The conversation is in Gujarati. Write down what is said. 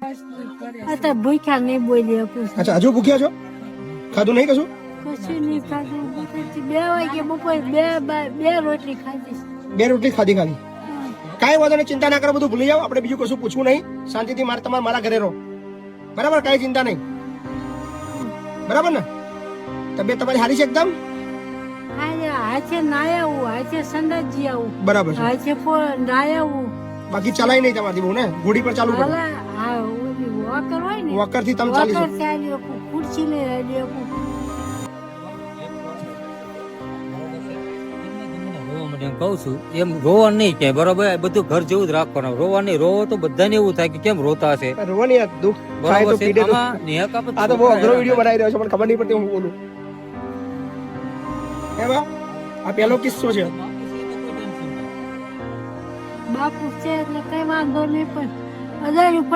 અત્યારે ભૂખ્યા નહીં બોલી શકું. અચ્છા હજુ ભૂખ્યા છો? ખાધું નહીં કશું? કશું નહીં ખાધું. પછી 2 વાગે બપોરે બે રોટલી ખાધી. 2 રોટલી ખાધી ખાલી. કાંઈ વાંધો નહીં, ચિંતા ના કરો, બધું ભૂલી જાઓ. આપણે બીજું કશું પૂછવું નહીં. શાંતિથી મારા ઘરે રહો, બરાબર? કાંઈ ચિંતા નહીં, બરાબર ને? તબિયત તમારી સારી છે એકદમ? હાથે નાય આવું, હાથે સંડાસજી આવું, બરાબર છે. હાથે નાય આવું. બાકી ચલાય નહીં તમારી બહુ ને? ઘોડી પર ચાલુ કરો. હા, ઓલી વોકર હોય ને, વોકર થી તમે ચાલી શકો. વોકર ચાલી શકું, ખુરશી લઈ આવી શકું. કઉ છું એમ રોવા નહીં ક્યાંય, બરોબર? બધું ઘર જેવું જ રાખવાનું. રોવા નહીં, રોવો તો બધાને એવું થાય કે કેમ રોતા હશે. રોવાની આ દુઃખ થાય તો પીડે તો. આ તો બહુ અઘરો વિડિયો બનાવી રહ્યો છે, પણ ખબર નહીં પડતી હું બોલું. હે બા, આ પહેલો કિસ્સો છે. બાપુ છે એટલે કઈ વાંધો નહીં, પણ અજાણ્યું